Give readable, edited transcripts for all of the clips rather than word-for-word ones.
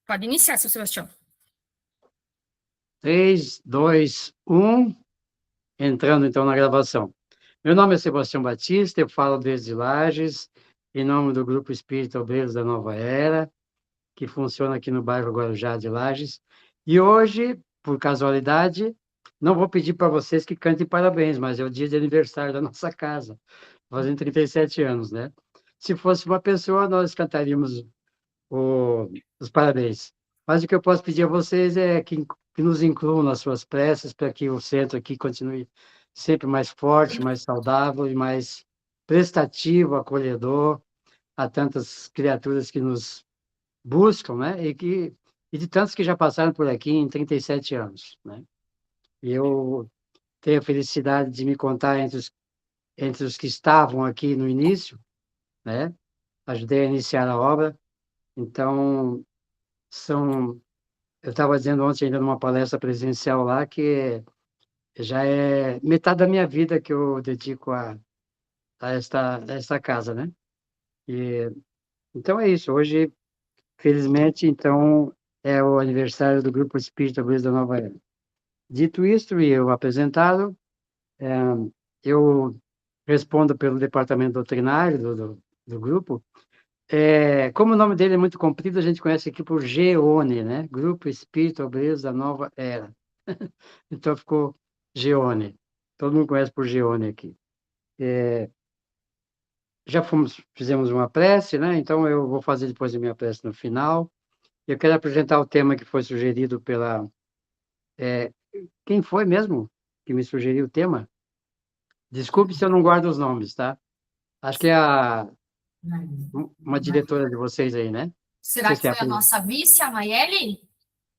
Pode iniciar, seu Sebastião. 3, 2, 1, entrando então na gravação. Meu nome é Sebastião Batista, eu falo desde Lages, em nome do Grupo Espírita Obreiros da Nova Era, que funciona aqui no bairro Guarujá de Lages. E hoje, por casualidade, não vou pedir para vocês que cantem parabéns, mas é o dia de aniversário da nossa casa, fazendo 37 anos, né? Se fosse uma pessoa, nós cantaríamos os parabéns. Mas o que eu posso pedir a vocês é que nos incluam nas suas preces para que o centro aqui continue sempre mais forte, mais saudável e mais prestativo, acolhedor a tantas criaturas que nos buscam, né? E de tantos que já passaram por aqui em 37 anos, né? E eu tenho a felicidade de me contar entre os que estavam aqui no início, né? Ajudei a iniciar a obra, então eu estava dizendo ontem ainda numa palestra presencial lá que já é metade da minha vida que eu dedico a esta casa, né? E, então é isso. Hoje, felizmente, então, é o aniversário do Grupo Espírita Luz da Nova Era. Dito isto e eu apresentado, eu respondo pelo departamento doutrinário do grupo. Como o nome dele é muito comprido, a gente conhece aqui por GEONE, né? Grupo Espírita Obreiros da Nova Era. Então ficou Geone. Todo mundo conhece por Geone aqui. Fizemos uma prece, né? Então eu vou fazer depois a minha prece no final. Eu quero apresentar o tema que foi sugerido pela... Quem foi mesmo que me sugeriu o tema? Desculpe se eu não guardo os nomes, tá? Acho que é uma diretora de vocês aí, né? Não Será sei que se é foi a nossa vice, a Maiele?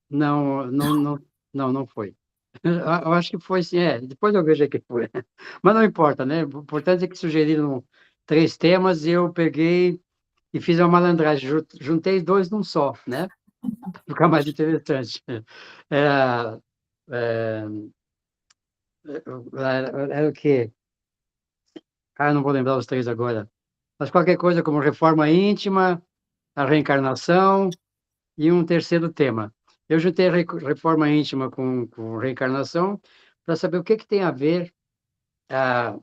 Não foi. Eu acho que foi sim, depois eu vejo que foi. Mas não importa, né? O importante é que sugeriram 3 temas e eu peguei e fiz uma malandragem, juntei 2 num só, né? Para ficar mais interessante. Era, é, era o quê? Não vou lembrar os 3 agora. Mas qualquer coisa como reforma íntima, a reencarnação e um terceiro tema. Eu juntei a reforma íntima com reencarnação para saber o que tem a ver ah,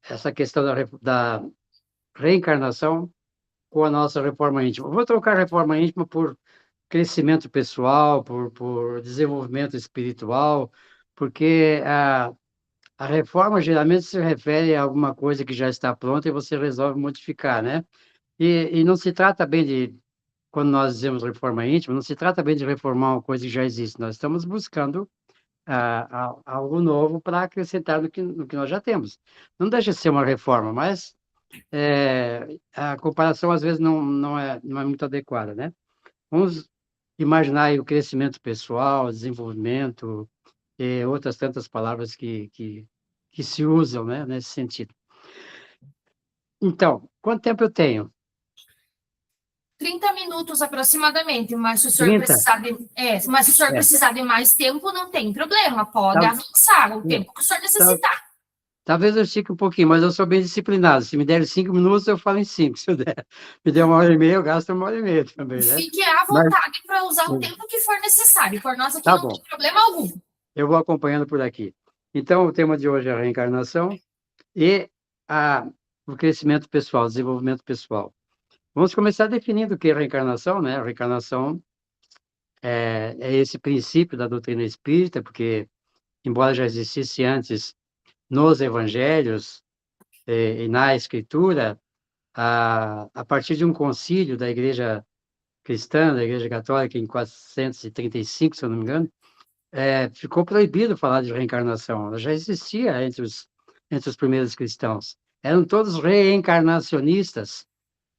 essa questão da reencarnação com a nossa reforma íntima. Vou trocar a reforma íntima por crescimento pessoal, por desenvolvimento espiritual, porque a reforma geralmente se refere a alguma coisa que já está pronta e você resolve modificar, né? E não se trata bem de, quando nós dizemos reforma íntima, não se trata bem de reformar uma coisa que já existe, nós estamos buscando algo novo para acrescentar no que nós já temos. Não deixa de ser uma reforma, mas a comparação às vezes não é muito adequada, né? Vamos imaginar aí o crescimento pessoal, desenvolvimento e outras tantas palavras que se usam, né, nesse sentido. Então, quanto tempo eu tenho? 30 minutos aproximadamente, mas se o senhor 30? precisar precisar de mais tempo, não tem problema, pode Tal- avançar o tempo que o senhor tal- necessitar. Talvez eu estique um pouquinho, mas eu sou bem disciplinado. Se me der 5 minutos, eu falo em 5. Se me der 1h30, eu gasto 1h30 também, né? Fique à Mas, vontade para usar o tempo que for necessário. Por nós aqui tá não bom, tem problema algum. eu vou acompanhando por aqui. Então, o tema de hoje é a reencarnação e o crescimento pessoal, desenvolvimento pessoal. Vamos começar definindo o que é reencarnação, né? A reencarnação é esse princípio da doutrina espírita, porque, embora já existisse antes nos evangelhos e na escritura, a partir de um concílio da Igreja Cristã, da Igreja Católica, em 435, se eu não me engano, ficou proibido falar de reencarnação. Ela já existia entre os primeiros cristãos. Eram todos reencarnacionistas.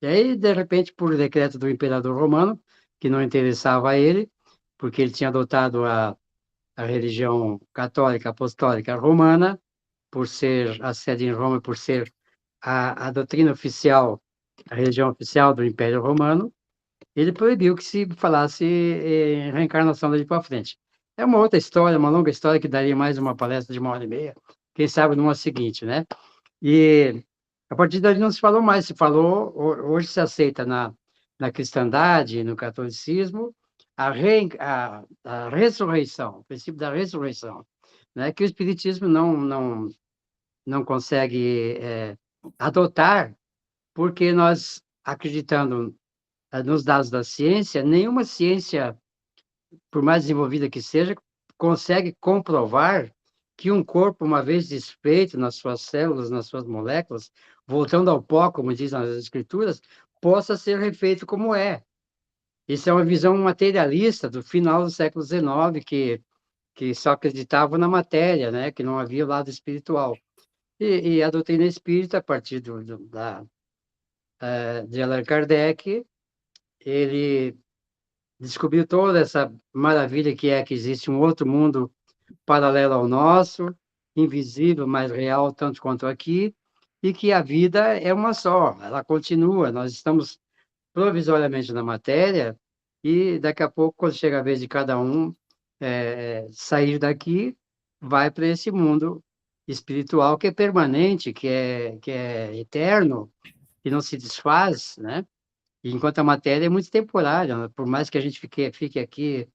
E aí, de repente, por decreto do imperador romano, que não interessava a ele, porque ele tinha adotado a religião católica apostólica romana, por ser a sede em Roma, por ser a doutrina oficial, a religião oficial do Império Romano, ele proibiu que se falasse em reencarnação dali para frente. É uma outra história, uma longa história que daria mais uma palestra de 1h30, quem sabe numa seguinte, né? E a partir dali não se falou mais, se falou, hoje se aceita na cristandade, no catolicismo, a ressurreição, o princípio da ressurreição, né? Que o Espiritismo não consegue adotar, porque nós, acreditando nos dados da ciência, nenhuma ciência, por mais desenvolvida que seja, consegue comprovar que um corpo, uma vez desfeito nas suas células, nas suas moléculas, voltando ao pó, como diz nas Escrituras, possa ser refeito como é. Isso é uma visão materialista do final do século XIX, que só acreditava na matéria, né? Que não havia o lado espiritual. E a doutrina espírita, a partir de Allan Kardec, ele descobriu toda essa maravilha que existe um outro mundo paralelo ao nosso, invisível, mas real, tanto quanto aqui, e que a vida é uma só, ela continua. Nós estamos provisoriamente na matéria, e daqui a pouco, quando chega a vez de cada um sair daqui, vai para esse mundo espiritual que é permanente, que é eterno, que não se desfaz, né? Enquanto a matéria é muito temporária, né? Por mais que a gente fique aqui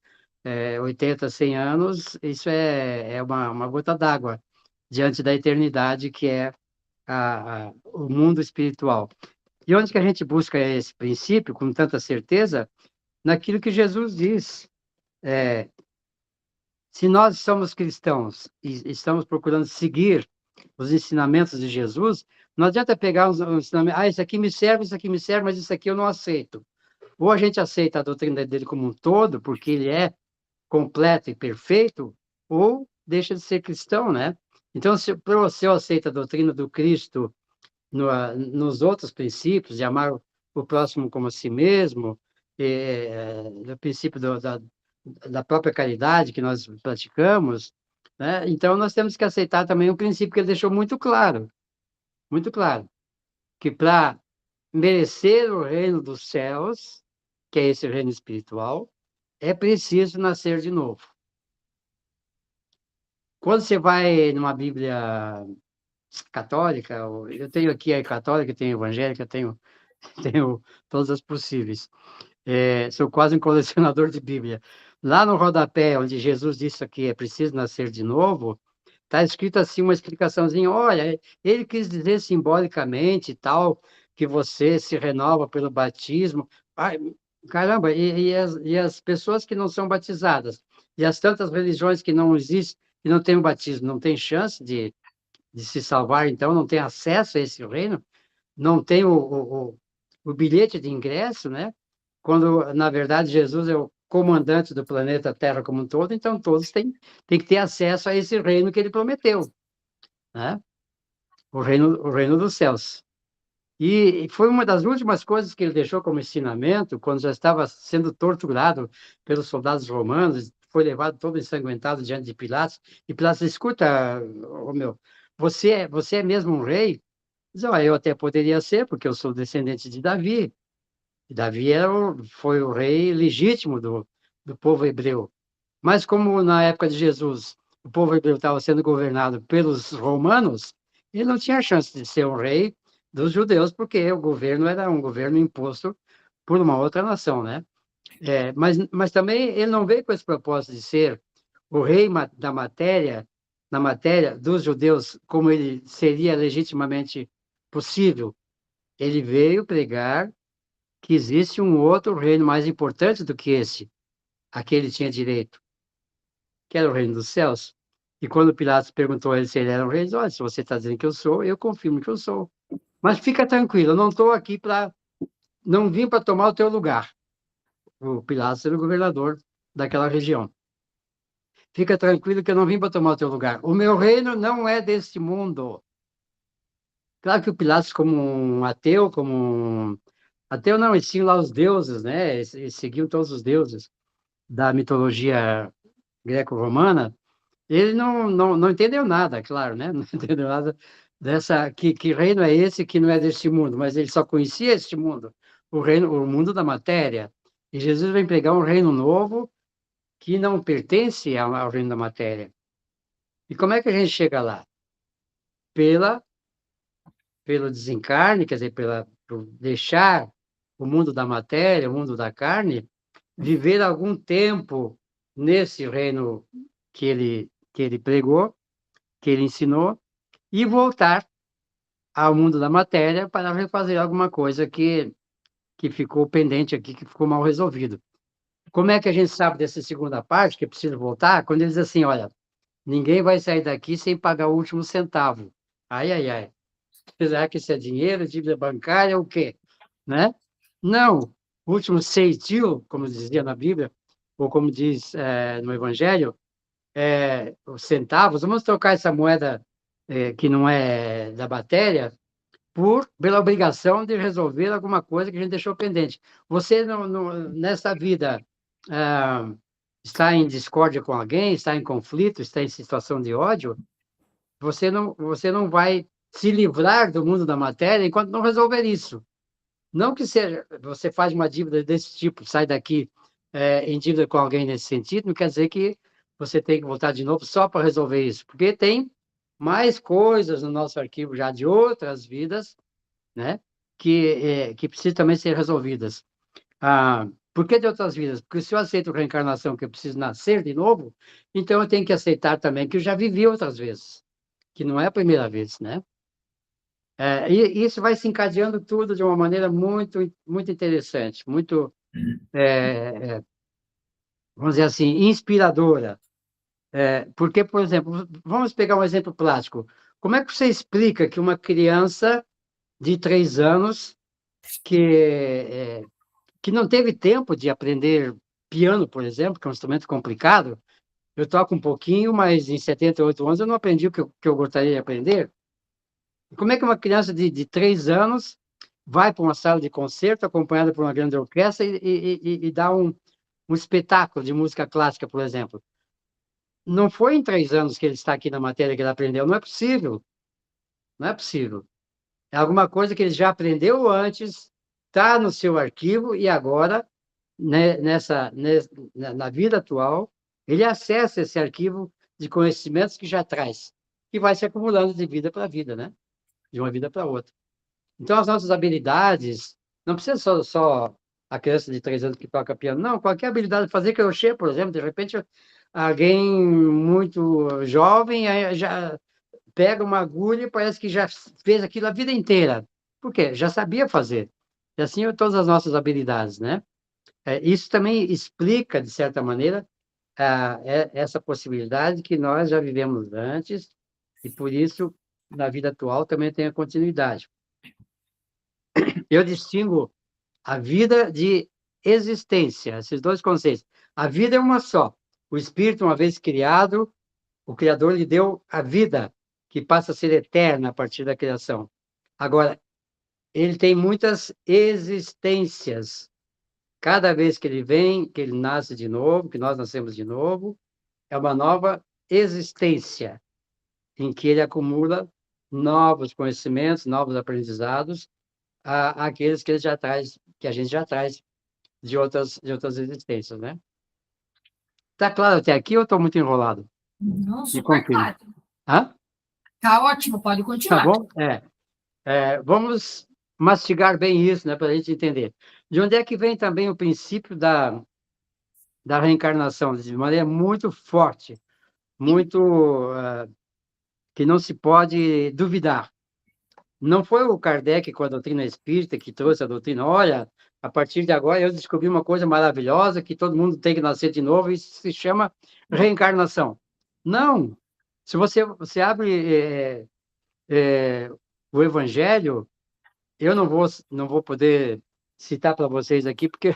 80, 100 anos, isso é uma gota d'água diante da eternidade, que é o mundo espiritual. E onde que a gente busca esse princípio com tanta certeza? Naquilo que Jesus diz. Se nós somos cristãos e estamos procurando seguir os ensinamentos de Jesus, não adianta pegar um ensinamento, isso aqui me serve, mas isso aqui eu não aceito. Ou a gente aceita a doutrina dele como um todo, porque ele é completo e perfeito, ou deixa de ser cristão, né? Então, se você aceita a doutrina do Cristo nos outros princípios, de amar o próximo como a si mesmo, do princípio da própria caridade que nós praticamos, né? Então, nós temos que aceitar também o princípio que ele deixou muito claro, que para merecer o reino dos céus, que é esse reino espiritual, é preciso nascer de novo. Quando você vai numa Bíblia católica, eu tenho aqui a católica, tenho a evangélica, tenho todas as possíveis. Sou quase um colecionador de Bíblia. Lá no rodapé, onde Jesus disse que é preciso nascer de novo, está escrito assim uma explicaçãozinha. Olha, ele quis dizer simbolicamente tal, que você se renova pelo batismo. Ai, caramba, e as pessoas que não são batizadas, e as tantas religiões que não existem, que não têm o batismo, não têm chance de se salvar, então não tem acesso a esse reino, não tem o bilhete de ingresso, né? Quando, na verdade, Jesus é o comandante do planeta Terra como um todo, então todos têm que ter acesso a esse reino que ele prometeu, né? O reino dos céus. E foi uma das últimas coisas que ele deixou como ensinamento, quando já estava sendo torturado pelos soldados romanos, foi levado todo ensanguentado diante de Pilatos, e Pilatos disse, escuta, meu, você é mesmo um rei? Diz, eu até poderia ser, porque eu sou descendente de Davi. E Davi foi o rei legítimo do povo hebreu. Mas como na época de Jesus o povo hebreu estava sendo governado pelos romanos, ele não tinha chance de ser o rei dos judeus, porque o governo era um governo imposto por uma outra nação, né? Mas também ele não veio com esse propósito de ser o rei da matéria, na matéria dos judeus, como ele seria legitimamente possível. Ele veio pregar que existe um outro reino mais importante do que esse, a que ele tinha direito, que era o reino dos céus. E quando Pilatos perguntou a ele se ele era um rei, ele disse, olha, se você está dizendo que eu sou, eu confirmo que eu sou. Mas fica tranquilo, eu não estou aqui não vim para tomar o teu lugar. O Pilatos era o governador daquela região. Fica tranquilo que eu não vim para tomar o teu lugar. O meu reino não é deste mundo. Claro que o Pilatos, como um ateu, ateu não, ele lá os deuses, né? Ele seguiu todos os deuses da mitologia greco-romana, ele não entendeu nada, claro, né? Não entendeu nada que reino é esse que não é deste mundo, mas ele só conhecia este mundo, o mundo da matéria. E Jesus vem pregar um reino novo que não pertence ao reino da matéria. E como é que a gente chega lá? Pelo desencarne, quer dizer, por deixar o mundo da matéria, o mundo da carne, viver algum tempo nesse reino que ele pregou, que ele ensinou, e voltar ao mundo da matéria para refazer alguma coisa que ficou pendente aqui, que ficou mal resolvido. Como é que a gente sabe dessa segunda parte, que é preciso voltar? Quando ele diz assim, olha, ninguém vai sair daqui sem pagar o último centavo. Ai, ai, ai. Será que isso é dinheiro, dívida bancária, o quê? Né? Não. Últimos 6 como dizia na Bíblia, ou como diz no Evangelho, os centavos, vamos trocar essa moeda que não é da matéria pela obrigação de resolver alguma coisa que a gente deixou pendente. Você, nessa vida, ah, está em discórdia com alguém, está em conflito, está em situação de ódio, você não vai se livrar do mundo da matéria enquanto não resolver isso. Não que seja, você faz uma dívida desse tipo, sai daqui em dívida com alguém nesse sentido, não quer dizer que você tem que voltar de novo só para resolver isso, porque tem mais coisas no nosso arquivo já de outras vidas, né, que precisam também ser resolvidas. Por que de outras vidas? Porque se eu aceito reencarnação, que eu preciso nascer de novo, então eu tenho que aceitar também que eu já vivi outras vezes, que não é a primeira vez, né? E isso vai se encadeando tudo de uma maneira muito, muito interessante, muito, vamos dizer assim, inspiradora. Porque, por exemplo, vamos pegar um exemplo prático. Como é que você explica que uma criança de 3 anos que não teve tempo de aprender piano, por exemplo, que é um instrumento complicado, eu toco um pouquinho, mas em 78 anos eu não aprendi o que eu gostaria de aprender. Como é que uma criança de 3 anos vai para uma sala de concerto acompanhada por uma grande orquestra e dá um espetáculo de música clássica, por exemplo? Não foi em 3 anos que ele está aqui na matéria que ele aprendeu, não é possível, não é possível. É alguma coisa que ele já aprendeu antes, está no seu arquivo e agora, né, na vida atual, ele acessa esse arquivo de conhecimentos que já traz, que vai se acumulando de vida para vida, né? De uma vida para outra. Então, as nossas habilidades, não precisa só a criança de 3 anos que toca piano, não, qualquer habilidade, fazer crochê, por exemplo, de repente, alguém muito jovem já pega uma agulha e parece que já fez aquilo a vida inteira. Por quê? Já sabia fazer. E assim todas as nossas habilidades, né? Isso também explica, de certa maneira, essa possibilidade que nós já vivemos antes e, por isso, na vida atual também tem a continuidade. Eu distingo a vida de existência, esses dois conceitos. A vida é uma só. O espírito, uma vez criado, o Criador lhe deu a vida, que passa a ser eterna a partir da criação. Agora, ele tem muitas existências. Cada vez que ele vem, que ele nasce de novo, que nós nascemos de novo, é uma nova existência, em que ele acumula novos conhecimentos, novos aprendizados, aqueles que ele já traz, que a gente já traz de outras existências, né? Tá claro até aqui ou estou muito enrolado? Não, Me super confirme. claro. Hã? Tá ótimo, pode Tá continuar. bom? Vamos mastigar bem isso, né, para a gente entender. De onde é que vem também o princípio da reencarnação? De maneira muito forte, muito que não se pode duvidar. Não foi o Kardec com a doutrina espírita que trouxe a doutrina, olha, a partir de agora eu descobri uma coisa maravilhosa, que todo mundo tem que nascer de novo, e isso se chama reencarnação. Não! Se você abre o Evangelho, eu não vou poder citar para vocês aqui, porque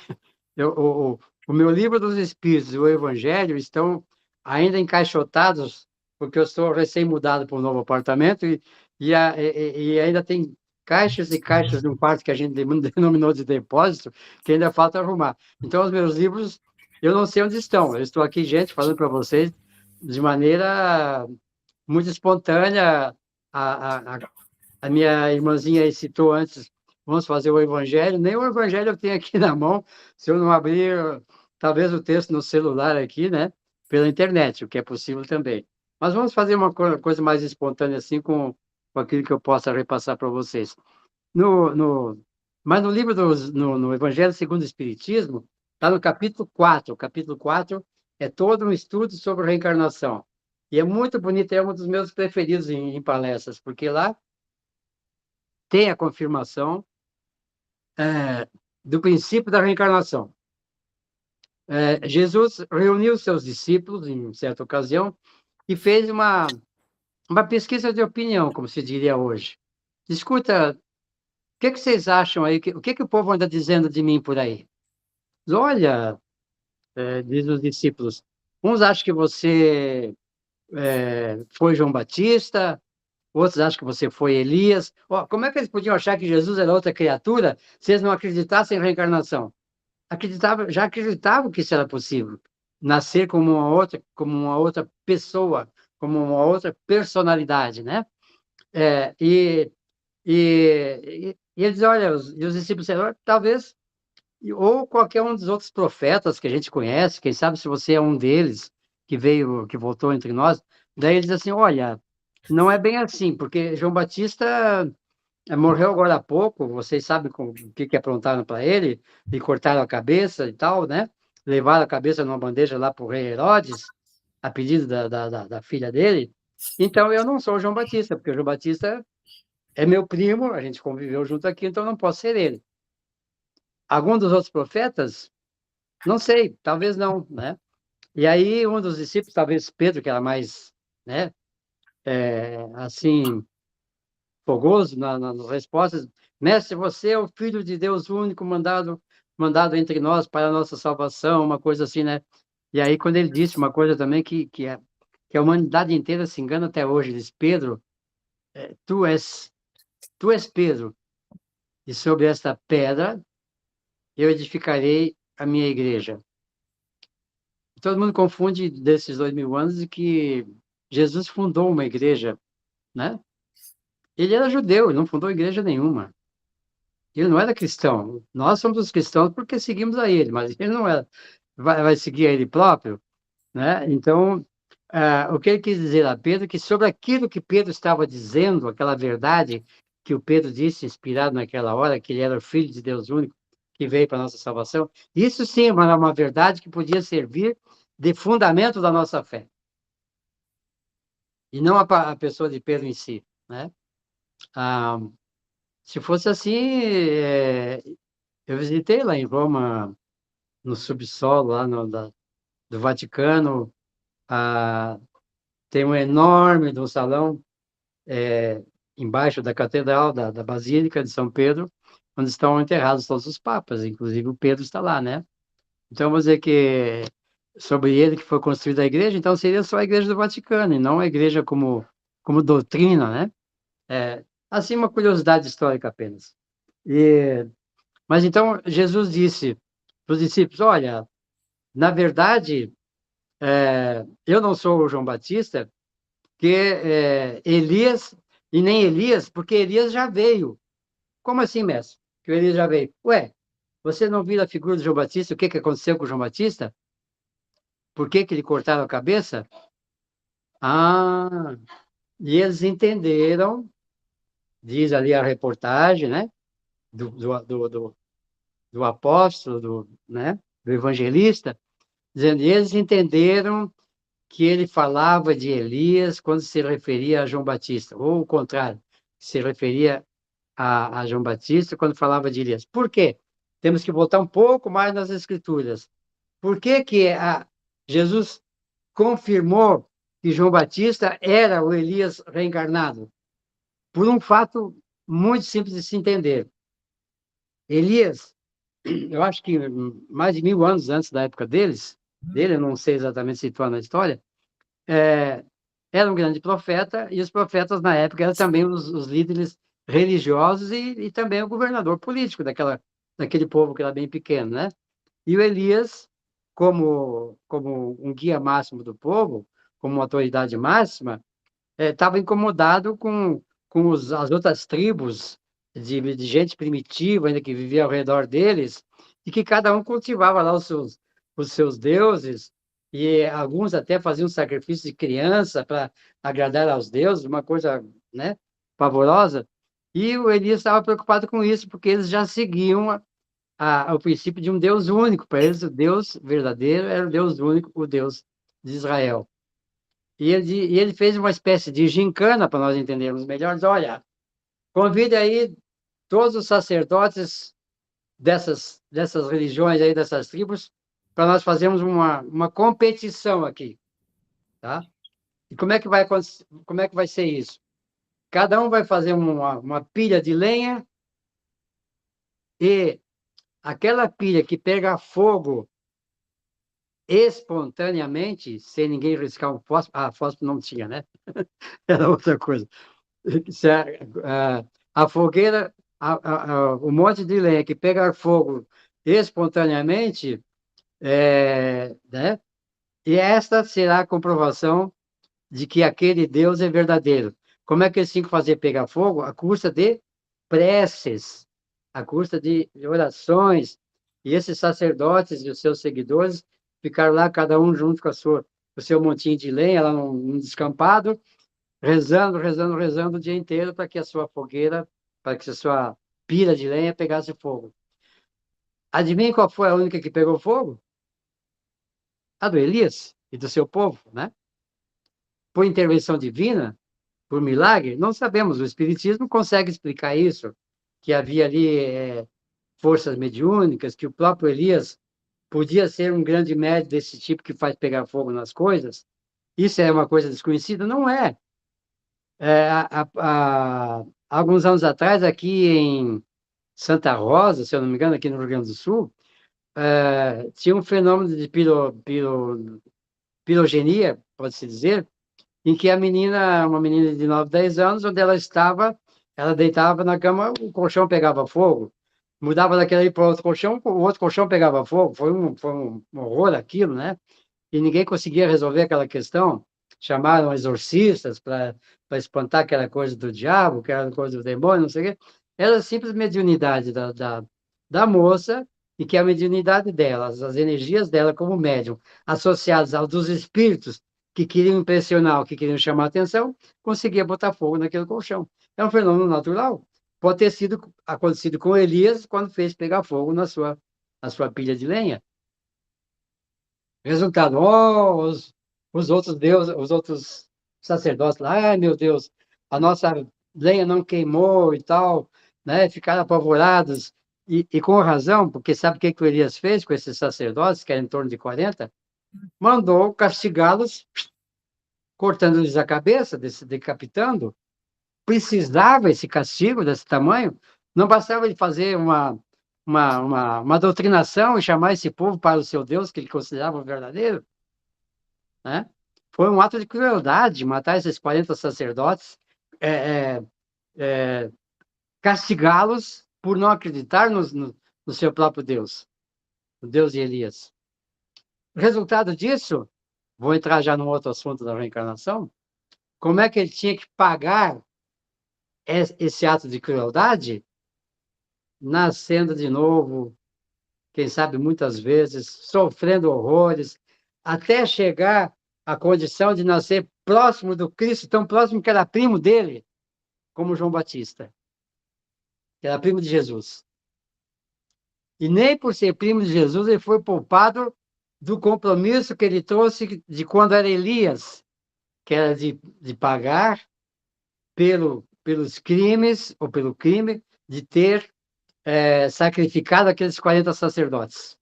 eu, o meu livro dos Espíritos e o Evangelho estão ainda encaixotados, porque eu estou recém-mudado para um novo apartamento e ainda tem caixas e caixas de um quarto que a gente denominou de depósito, que ainda falta arrumar. Então, os meus livros, eu não sei onde estão. Eu estou aqui, gente, falando para vocês de maneira muito espontânea. A minha irmãzinha aí citou antes, vamos fazer o Evangelho. Nem o Evangelho eu tenho aqui na mão, se eu não abrir, talvez o texto no celular aqui, né? Pela internet, o que é possível também. Mas vamos fazer uma coisa mais espontânea assim, com aquilo que eu possa repassar para vocês. Mas no livro no Evangelho segundo o Espiritismo, Está no capítulo 4. O capítulo 4 é todo um estudo sobre reencarnação. E é muito bonito, é um dos meus preferidos em palestras, porque lá tem a confirmação do princípio da reencarnação. Jesus reuniu seus discípulos em certa ocasião e fez uma pesquisa de opinião, como se diria hoje. Escuta, o que vocês acham aí? O que o povo anda dizendo de mim por aí? Olha, diz os discípulos, uns acham que você foi João Batista, outros acham que você foi Elias. Como é que eles podiam achar que Jesus era outra criatura se eles não acreditassem em reencarnação? Já acreditavam que isso era possível, nascer como uma outra pessoa, como uma outra personalidade, né? É, e, e eles, olha, e os discípulos disseram, talvez, ou qualquer um dos outros profetas que a gente conhece, quem sabe se você é um deles que veio, que voltou entre nós, daí eles dizem assim, olha, não é bem assim, porque João Batista morreu agora há pouco, vocês sabem o que aprontaram para ele, e cortaram a cabeça e tal, né? Levaram a cabeça numa bandeja lá para o rei Herodes, a pedido da filha dele. Então, eu não sou o João Batista, porque o João Batista é meu primo, a gente conviveu junto aqui, então não posso ser ele. Algum dos outros profetas? Não sei, talvez não, né? E aí, um dos discípulos, talvez Pedro, que era mais, né, assim, fogoso nas respostas. Mestre, você é o Filho de Deus único, mandado entre nós para a nossa salvação, uma coisa assim, né? E aí, quando ele disse uma coisa também que a humanidade inteira se engana até hoje, ele diz, Pedro, tu és, tu és Pedro, e sobre esta pedra eu edificarei a minha igreja. Todo mundo confunde desses 2000 anos de que Jesus fundou uma igreja, né? Ele era judeu, ele não fundou igreja nenhuma. Ele não era cristão. Nós somos os cristãos porque seguimos a ele, mas ele não era. Vai seguir a ele próprio, né? Então, o que ele quis dizer a Pedro é que sobre aquilo que Pedro estava dizendo, aquela verdade que o Pedro disse, inspirado naquela hora, que ele era o Filho de Deus único, que veio para a nossa salvação, isso sim era uma verdade que podia servir de fundamento da nossa fé. E não a pessoa de Pedro em si, né? Ah, se fosse assim, eu visitei lá em Roma, no subsolo lá do Vaticano, tem um enorme de um salão embaixo da catedral, da Basílica de São Pedro, onde estão enterrados todos os papas, inclusive o Pedro está lá, né? Então, vamos dizer que sobre ele que foi construída a igreja, então seria só a igreja do Vaticano, e não a igreja como doutrina, né? Assim, uma curiosidade histórica apenas. Mas então, Jesus disse para os discípulos, olha, na verdade, eu não sou o João Batista, que Elias, e nem Elias, porque Elias já veio. Como assim, mestre? Que o Elias já veio. Ué, você não viu a figura do João Batista? O que aconteceu com o João Batista? Por que lhe cortaram a cabeça? Ah, e eles entenderam, diz ali a reportagem, né? Do apóstolo, né? Do evangelista, dizendo, eles entenderam que ele falava de Elias quando se referia a João Batista, ou o contrário, se referia a João Batista quando falava de Elias. Por quê? Temos que voltar um pouco mais nas Escrituras. Por que Jesus confirmou que João Batista era o Elias reencarnado? Por um fato muito simples de se entender. Elias, eu acho que mais de 1000 anos antes da época dele, eu não sei exatamente situar na história, era um grande profeta, e os profetas na época eram também os líderes religiosos e também o governador político daquele povo que era bem pequeno, né? E o Elias, como um guia máximo do povo, como uma autoridade máxima, estava incomodado com as outras tribos de gente primitiva ainda que vivia ao redor deles, e que cada um cultivava lá os seus deuses, e alguns até faziam sacrifício de criança para agradar aos deuses, uma coisa, né, pavorosa. E o Elias estava preocupado com isso, porque eles já seguiam o princípio de um Deus único. Para eles, o Deus verdadeiro era o Deus único, o Deus de Israel. E ele fez uma espécie de gincana, para nós entendermos melhor. Diz, olha, convide aí todos os sacerdotes dessas religiões aí, dessas tribos, para nós fazermos uma competição aqui, tá? E como é que vai ser isso? Cada um vai fazer uma pilha de lenha e aquela pilha que pega fogo espontaneamente, sem ninguém riscar um fósforo, fósforo não tinha, né? Era outra coisa. Se a fogueira, o monte de lenha que pega fogo espontaneamente, né? E esta será a comprovação de que aquele Deus é verdadeiro. Como é que eles tinham que fazer pegar fogo? À custa de preces, à custa de orações. E esses sacerdotes e os seus seguidores ficaram lá, cada um junto com o seu montinho de lenha, lá num descampado, rezando, rezando, rezando o dia inteiro para que a sua fogueira, para que a sua pilha de lenha pegasse fogo. Adivinha qual foi a única que pegou fogo? A do Elias e do seu povo, né? Por intervenção divina, por milagre? Não sabemos. O Espiritismo consegue explicar isso, que havia ali forças mediúnicas, que o próprio Elias podia ser um grande médium desse tipo que faz pegar fogo nas coisas. Isso é uma coisa desconhecida? Não é. Há alguns anos atrás, aqui em Santa Rosa, se eu não me engano, aqui no Rio Grande do Sul, tinha um fenômeno de pirogenia, pode-se dizer, em que uma menina de 9, 10 anos, onde ela estava, ela deitava na cama, o colchão pegava fogo, mudava daquele aí para outro colchão, o outro colchão pegava fogo, foi um horror aquilo, né? E ninguém conseguia resolver aquela questão, chamaram exorcistas para espantar aquela coisa do diabo, aquela coisa do demônio, não sei o quê. Era simples mediunidade da moça, e que a mediunidade dela, as energias dela como médium, associadas aos dos espíritos que queriam impressionar, que queriam chamar a atenção, conseguia botar fogo naquele colchão. É um fenômeno natural. Pode ter acontecido com Elias quando fez pegar fogo na sua pilha de lenha. Resultado, os outros deuses, os outros sacerdotes lá, ai meu Deus, a nossa lenha não queimou e tal, né? Ficaram apavorados, e com razão, porque sabe o que o Elias fez com esses sacerdotes, que eram em torno de 40? Mandou castigá-los, cortando-lhes a cabeça, decapitando. Precisava esse castigo desse tamanho? Não bastava ele fazer uma doutrinação e chamar esse povo para o seu Deus, que ele considerava verdadeiro, né? Foi um ato de crueldade matar esses 40 sacerdotes, castigá-los por não acreditar no seu próprio Deus, o Deus de Elias. O resultado disso, vou entrar já num outro assunto da reencarnação, como é que ele tinha que pagar esse ato de crueldade? Nascendo de novo, quem sabe muitas vezes, sofrendo horrores, até chegar à condição de nascer próximo do Cristo, tão próximo que era primo dele, como João Batista, que era primo de Jesus. E nem por ser primo de Jesus ele foi poupado do compromisso que ele trouxe de quando era Elias, que era de pagar pelos crimes, ou pelo crime, de ter sacrificado aqueles 40 sacerdotes.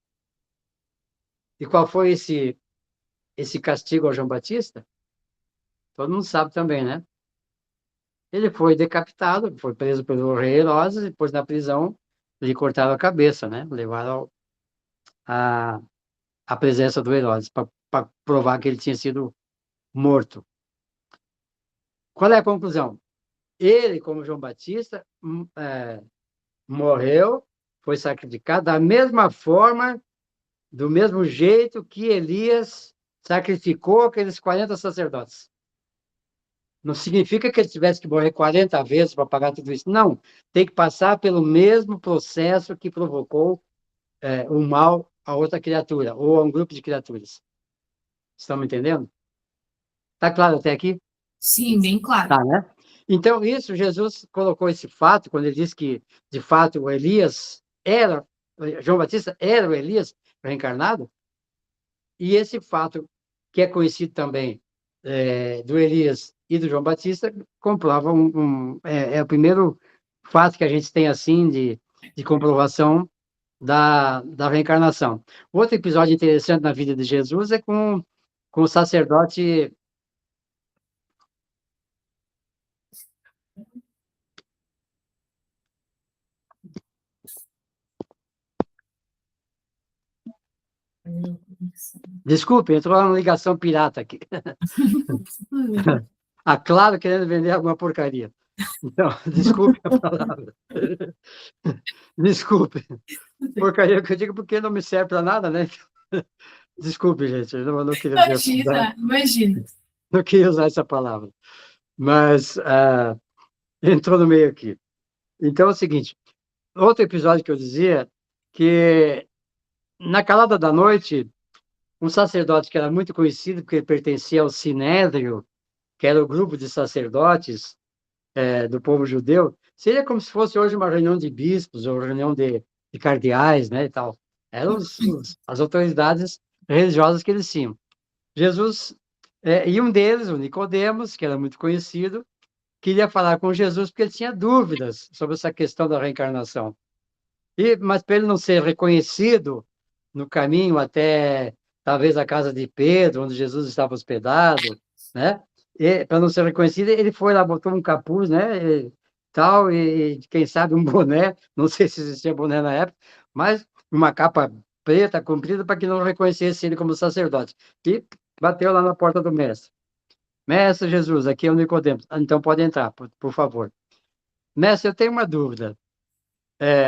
E qual foi esse castigo ao João Batista? Todo mundo sabe também, né? Ele foi decapitado, foi preso pelo rei Herodes, e depois na prisão lhe cortaram a cabeça, né? Levaram a presença do Herodes para provar que ele tinha sido morto. Qual é a conclusão? Ele, como João Batista, morreu, foi sacrificado da mesma forma, do mesmo jeito que Elias sacrificou aqueles 40 sacerdotes. Não significa que ele tivesse que morrer 40 vezes para pagar tudo isso. Não. Tem que passar pelo mesmo processo que provocou o mal a outra criatura, ou a um grupo de criaturas. Estão me entendendo? Está claro até aqui? Sim, bem claro. Tá, né? Então, Jesus colocou esse fato, quando ele disse que, de fato, o Elias era João Batista era o Elias reencarnado, e esse fato, que é conhecido também do Elias e do João Batista, comprova é o primeiro fato que a gente tem assim de comprovação da reencarnação. Outro episódio interessante na vida de Jesus é com o sacerdote. Desculpe, entrou uma ligação pirata aqui. A Claro querendo vender alguma porcaria. Então, desculpe a palavra. Desculpe. Porcaria que eu digo porque não me serve para nada, né? Desculpe, gente, eu não queria Imagina, imagina. não queria usar essa palavra. Mas entrou no meio aqui. Então é o seguinte, outro episódio que eu dizia que na calada da noite, um sacerdote que era muito conhecido porque ele pertencia ao Sinédrio, que era o grupo de sacerdotes do povo judeu, seria como se fosse hoje uma reunião de bispos ou reunião de cardeais, né, e tal. Eram as autoridades religiosas que eles tinham. Jesus, e um deles, o Nicodemos, que era muito conhecido, queria falar com Jesus porque ele tinha dúvidas sobre essa questão da reencarnação. Mas para ele não ser reconhecido no caminho até talvez a casa de Pedro, onde Jesus estava hospedado, né? E para não ser reconhecido, ele foi lá, botou um capuz, né? Tal, e quem sabe um boné, não sei se existia boné na época, mas uma capa preta, comprida, para que não reconhecesse ele como sacerdote. E bateu lá na porta do mestre. Mestre Jesus, aqui é o Nicodemos. Então pode entrar, por favor. Mestre, eu tenho uma dúvida.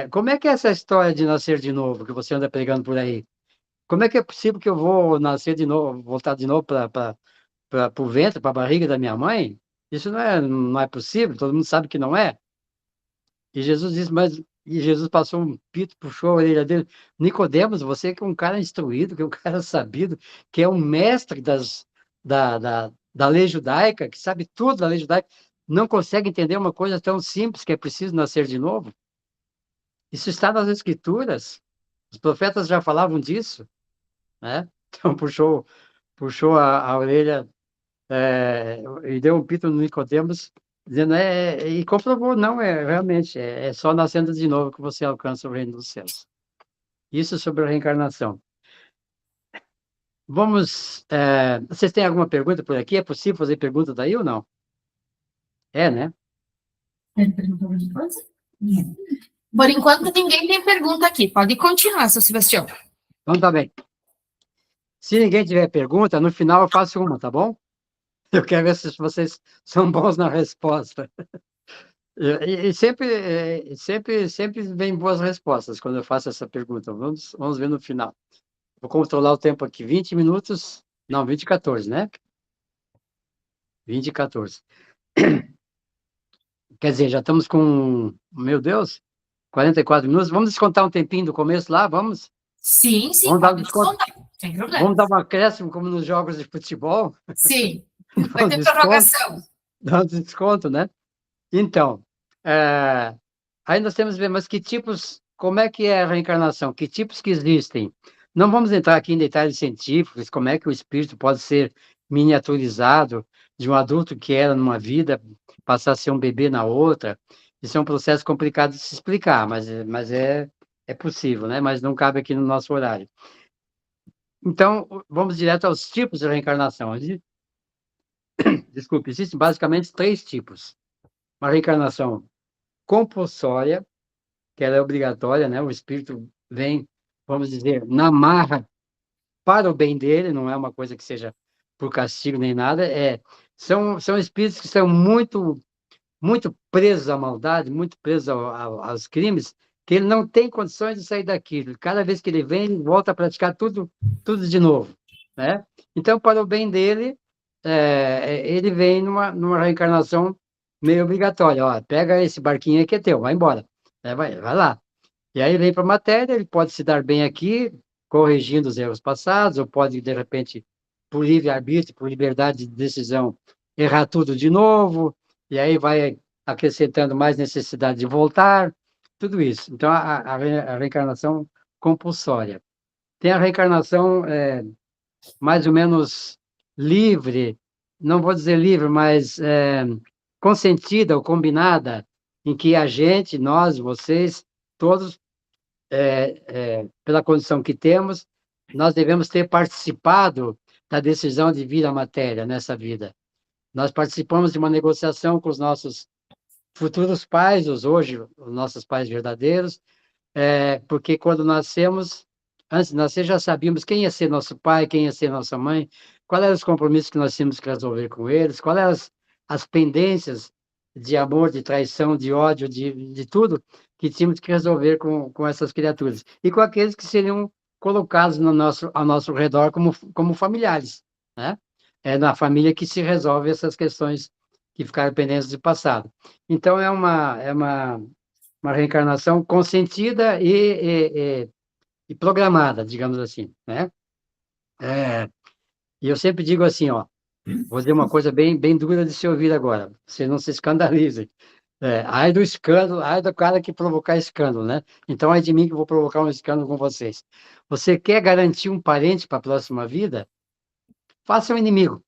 Como é que é essa história de nascer de novo, que você anda pregando por aí? Como é que é possível que eu vou nascer de novo, voltar de novo para o ventre, para a barriga da minha mãe? Isso não é possível, todo mundo sabe que não é. E Jesus disse, e Jesus passou um pito, puxou a orelha dele. Nicodemos, você que é um cara instruído, que é um cara sabido, que é um mestre da lei judaica, que sabe tudo da lei judaica, não consegue entender uma coisa tão simples que é preciso nascer de novo? Isso está nas Escrituras. Os profetas já falavam disso, né? Então puxou a orelha e deu um pito no Nicodemos, dizendo, e comprovou, não, realmente, é só nascendo de novo que você alcança o reino dos céus. Isso sobre a reencarnação. Vocês têm alguma pergunta por aqui? É possível fazer pergunta daí ou não? Né? Por enquanto, ninguém tem pergunta aqui. Pode continuar, seu Sebastião. Então tá bem. Se ninguém tiver pergunta, no final eu faço uma, tá bom? Eu quero ver se vocês são bons na resposta. E sempre vem boas respostas quando eu faço essa pergunta. Vamos ver no final. Vou controlar o tempo aqui. 20 minutos. Não, 20 e 14, né? 20 e 14. Quer dizer, já estamos com, meu Deus, 44 minutos. Vamos descontar um tempinho do começo lá? Vamos? Sim, Vamos dar um pode desconto. descontar, sem problema. Vamos dar um acréscimo, como nos jogos de futebol? Sim, vai ter prorrogação. Dá um desconto, né? Então, aí nós temos que ver, mas que tipos, como é que é a reencarnação? Que tipos que existem? Não vamos entrar aqui em detalhes científicos, como é que o espírito pode ser miniaturizado de um adulto que era numa vida, passar a ser um bebê na outra. Isso é um processo complicado de se explicar, mas é possível, né? Mas não cabe aqui no nosso horário. Então, vamos direto aos tipos de reencarnação. Desculpe, existem basicamente 3 tipos. Uma reencarnação compulsória, que ela é obrigatória, né? O espírito vem, vamos dizer, na marra para o bem dele, não é uma coisa que seja por castigo nem nada, são espíritos que estão muito presos à maldade, muito presos aos crimes, que ele não tem condições de sair daquilo. Cada vez que ele vem, ele volta a praticar tudo de novo, né? Então, para o bem dele, ele vem numa reencarnação meio obrigatória. Ó, pega esse barquinho aí que é teu, vai embora. Vai lá. E aí vem para a matéria, ele pode se dar bem aqui, corrigindo os erros passados, ou pode, de repente, por livre-arbítrio, por liberdade de decisão, errar tudo de novo, e aí vai acrescentando mais necessidade de voltar, tudo isso. Então, a reencarnação compulsória. Tem a reencarnação mais ou menos livre, não vou dizer livre, mas consentida ou combinada, em que a gente, nós, vocês, todos, pela condição que temos, nós devemos ter participado da decisão de vir à matéria nessa vida. Nós participamos de uma negociação com os nossos futuros pais, hoje, os nossos pais verdadeiros, porque quando nascemos, antes de nascer, já sabíamos quem ia ser nosso pai, quem ia ser nossa mãe, quais eram os compromissos que nós tínhamos que resolver com eles, quais eram as pendências de amor, de traição, de ódio, de tudo que tínhamos que resolver com essas criaturas. E com aqueles que seriam colocados ao nosso redor como familiares, né? É na família que se resolve essas questões que ficaram pendentes do passado. Então, é uma reencarnação consentida e programada, digamos assim, né? E eu sempre digo assim, ó, vou dizer uma coisa bem dura de se ouvir agora, vocês não se escandalizem. Ai do escândalo, ai do cara que provocar escândalo, né? Então, ai de mim que vou provocar um escândalo com vocês. Você quer garantir um parente para a próxima vida? Faça um inimigo.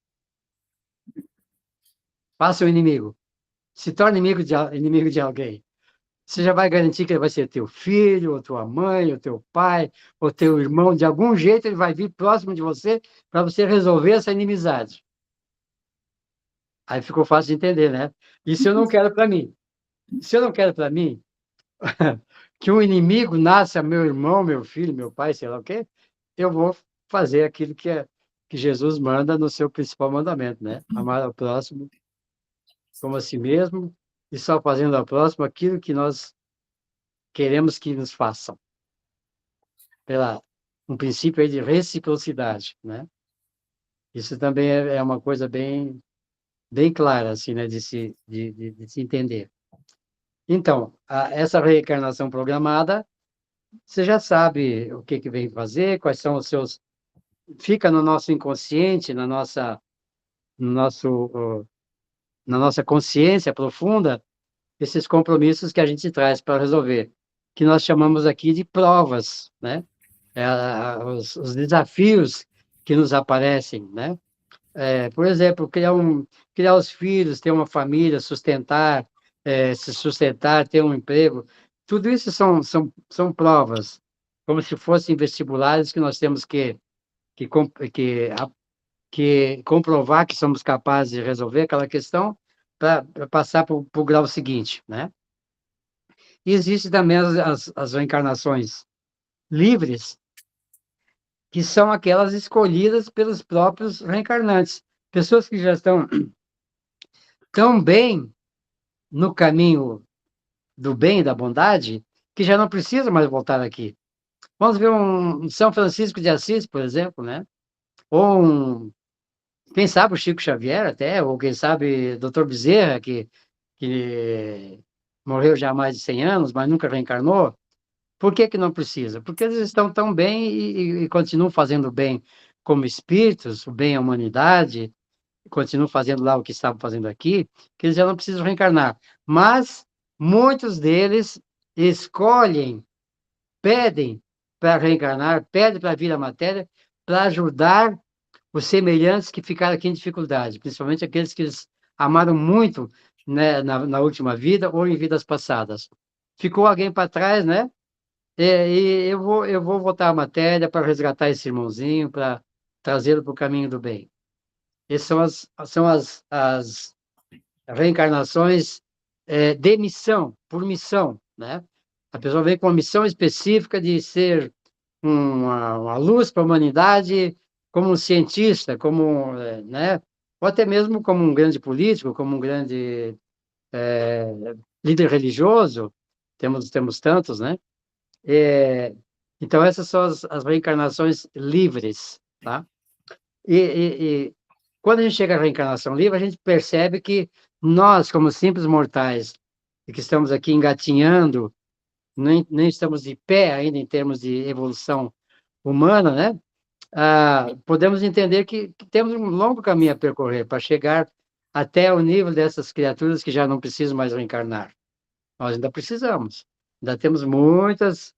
Faça um inimigo. Se torne inimigo de alguém. Você já vai garantir que ele vai ser teu filho, ou tua mãe, ou teu pai, ou teu irmão. De algum jeito ele vai vir próximo de você para você resolver essa inimizade. Aí ficou fácil de entender, né? Isso eu não quero para mim. Se eu não quero para mim que um inimigo nasça meu irmão, meu filho, meu pai, sei lá o quê, eu vou fazer aquilo que Jesus manda no seu principal mandamento, né? Amar ao próximo como a si mesmo e só fazendo ao próximo aquilo que nós queremos que nos façam. Pela um princípio aí de reciprocidade, né? Isso também é uma coisa bem clara, assim, né? De se entender. Então, essa reencarnação programada, você já sabe o que vem fazer, quais são os seus... Fica no nosso inconsciente, no nosso, na nossa consciência profunda, esses compromissos que a gente traz para resolver, que nós chamamos aqui de provas, né? Os desafios que nos aparecem, né? Por exemplo, criar os filhos, ter uma família, sustentar, se sustentar, ter um emprego, tudo isso são provas, como se fossem vestibulares que nós temos que, com- que, a- que comprovar que somos capazes de resolver aquela questão para passar para o grau seguinte, né? E existem também as reencarnações livres, que são aquelas escolhidas pelos próprios reencarnantes. Pessoas que já estão tão bem no caminho do bem e da bondade, que já não precisam mais voltar aqui. Vamos ver um São Francisco de Assis, por exemplo, né? Ou quem sabe o Chico Xavier até, ou quem sabe Dr. Bezerra, que morreu já há mais de 100 anos, mas nunca reencarnou. Por que não precisa? Porque eles estão tão bem e continuam fazendo bem como espíritos, o bem à humanidade, continuam fazendo lá o que estavam fazendo aqui, que eles já não precisam reencarnar. Mas muitos deles escolhem, pedem para reencarnar, pedem para vir à matéria, para ajudar os semelhantes que ficaram aqui em dificuldade, principalmente aqueles que eles amaram muito, né, na última vida ou em vidas passadas. Ficou alguém para trás, né? E eu vou voltar à matéria para resgatar esse irmãozinho, para trazê-lo para o caminho do bem. Essas são as reencarnações de missão, por missão, né? A pessoa vem com uma missão específica de ser uma luz para a humanidade, como um cientista, como, né? Ou até mesmo como um grande político, como um grande líder religioso, temos tantos, né? Então, essas são as reencarnações livres, tá? E quando a gente chega à reencarnação livre, a gente percebe que nós, como simples mortais, e que estamos aqui engatinhando, nem estamos de pé ainda em termos de evolução humana, né? Podemos entender que temos um longo caminho a percorrer para chegar até o nível dessas criaturas que já não precisam mais reencarnar. Nós ainda precisamos, ainda temos muitas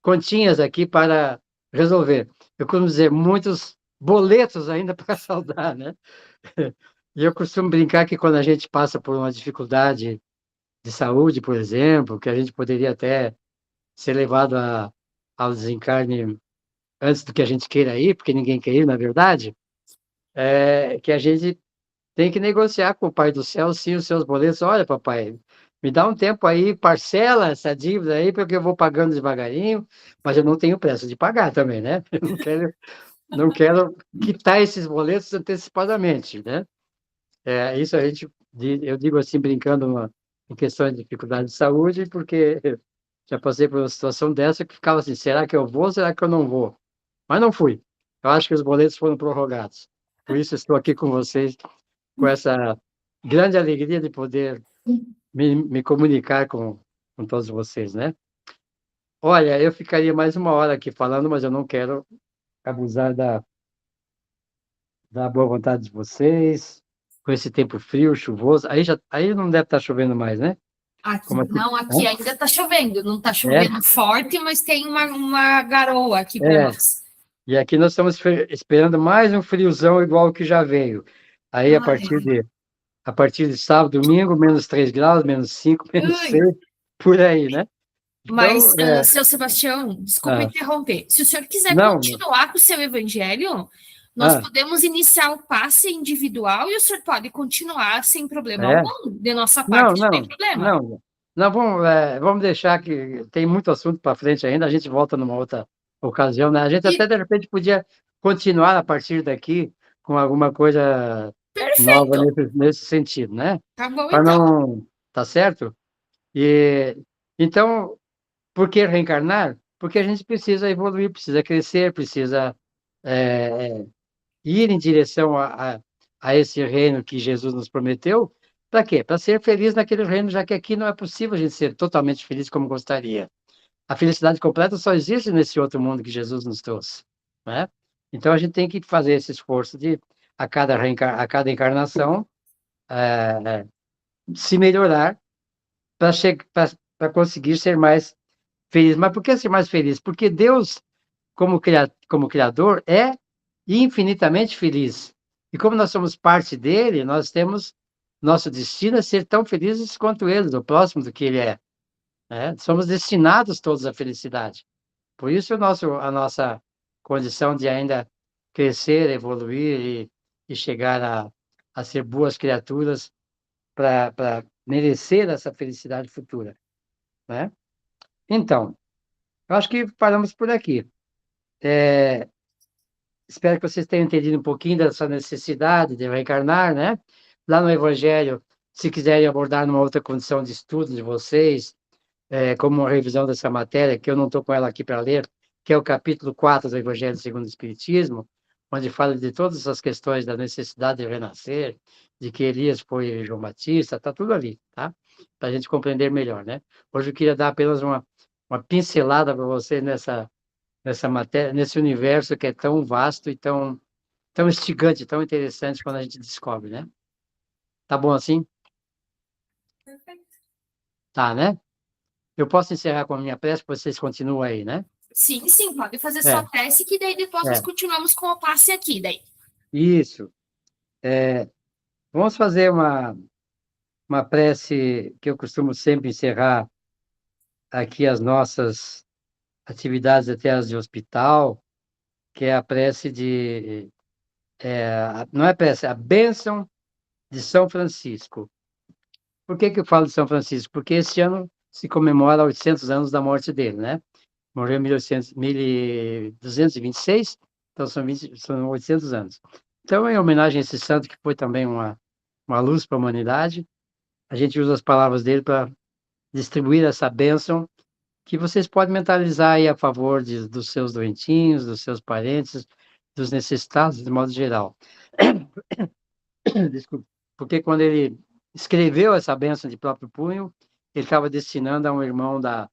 continhas aqui para resolver. Eu costumo dizer, muitos boletos ainda para saldar, né? E eu costumo brincar que quando a gente passa por uma dificuldade de saúde, por exemplo, que a gente poderia até ser levado ao desencarne antes do que a gente queira ir, porque ninguém quer ir, na verdade, que a gente tem que negociar com o Pai do Céu, sim, os seus boletos. Olha, papai, me dá um tempo aí, parcela essa dívida aí, porque eu vou pagando devagarinho, mas eu não tenho pressa de pagar também, né? Eu não quero quitar esses boletos antecipadamente, né? Isso eu digo assim, brincando em questões de dificuldade de saúde, porque já passei por uma situação dessa que ficava assim, será que eu vou, será que eu não vou? Mas não fui. Eu acho que os boletos foram prorrogados. Por isso estou aqui com vocês, com essa grande alegria de poder me comunicar com todos vocês, né? Olha, eu ficaria mais uma hora aqui falando, mas eu não quero abusar da boa vontade de vocês, com esse tempo frio, chuvoso. Aí não deve estar chovendo mais, né? Aqui, Como aqui, não, aqui ainda está chovendo. Não está é, chovendo forte, mas tem uma garoa aqui para é. nós. E aqui nós estamos esperando mais um friozão igual o que já veio. Aí, Ai, a partir de sábado, domingo, menos 3 graus, menos 5, menos ai. 6, por aí, né? Então, Mas, seu Sebastião, desculpa ah, interromper. Se o senhor quiser não, continuar com o seu evangelho, nós ah, podemos iniciar o passe individual e o senhor pode continuar sem problema é, algum. De nossa não, parte, não tem não, problema. não, não, vamos deixar que tem muito assunto para frente ainda, a gente volta numa outra ocasião, né? A gente até, E de repente, podia continuar a partir daqui com alguma coisa nova perfeito. nesse sentido, né? Tá bom, Para então. não, tá certo? E, então, por que reencarnar? Porque a gente precisa evoluir, precisa crescer, precisa é, ir em direção a esse reino que Jesus nos prometeu. Para quê? Para ser feliz naquele reino, já que aqui não é possível a gente ser totalmente feliz como gostaria. A felicidade completa só existe nesse outro mundo que Jesus nos trouxe, né? Então a gente tem que fazer esse esforço de a cada encarnação é, se melhorar para conseguir ser mais feliz. Mas por que ser mais feliz? Porque Deus, como Criador, é infinitamente feliz. E como nós somos parte dele, nós temos nosso destino a ser tão felizes quanto ele, do próximo do que ele é. Né? Somos destinados todos à felicidade. Por isso a nossa condição de ainda crescer, evoluir e chegar a ser boas criaturas para merecer essa felicidade futura. Né? Então, eu acho que paramos por aqui. Espero que vocês tenham entendido um pouquinho dessa necessidade de reencarnar, né? Lá no Evangelho, se quiserem abordar numa outra condição de estudo de vocês, como uma revisão dessa matéria, que eu não estou com ela aqui para ler, que é o capítulo 4 do Evangelho segundo o Espiritismo, onde fala de todas essas questões da necessidade de renascer, de que Elias foi João Batista, está tudo ali, tá? Para a gente compreender melhor, né? Hoje eu queria dar apenas uma pincelada para vocês nessa matéria, nesse universo que é tão vasto e tão instigante, tão interessante quando a gente descobre, né? Tá bom assim? Perfeito. Tá, né? Eu posso encerrar com a minha prece, vocês continuam aí, né? Sim, sim, pode fazer sua É, prece, que daí depois nós é, continuamos com o passe aqui, daí. isso. Vamos fazer uma prece que eu costumo sempre encerrar aqui as nossas atividades até as de hospital, que é a prece não é prece, é a bênção de São Francisco. Por que que eu falo de São Francisco? Porque esse ano se comemora 800 anos da morte dele, né? Morreu em 1226, então são 800 anos. Então, em homenagem a esse santo que foi também uma luz para a humanidade, a gente usa as palavras dele para distribuir essa bênção que vocês podem mentalizar aí a favor dos seus doentinhos, dos seus parentes, dos necessitados, de modo geral. Desculpe. Porque quando ele escreveu essa bênção de próprio punho, ele estava destinando a um irmão da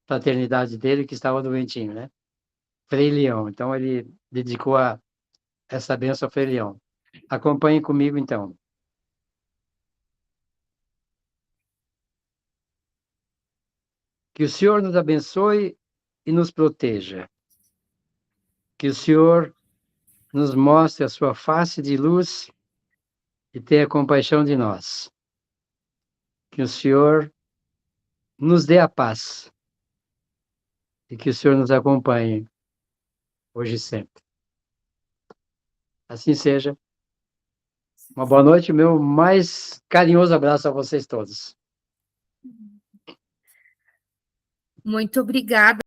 fraternidade dele que estava doentinho, né? Frei Leão. Então, ele dedicou essa bênção ao Frei Leão. Acompanhem comigo, então. Que o Senhor nos abençoe e nos proteja. Que o Senhor nos mostre a sua face de luz e tenha compaixão de nós. Que o Senhor nos dê a paz e que o Senhor nos acompanhe hoje e sempre. Assim seja. Uma boa noite, meu mais carinhoso abraço a vocês todos. Muito obrigada.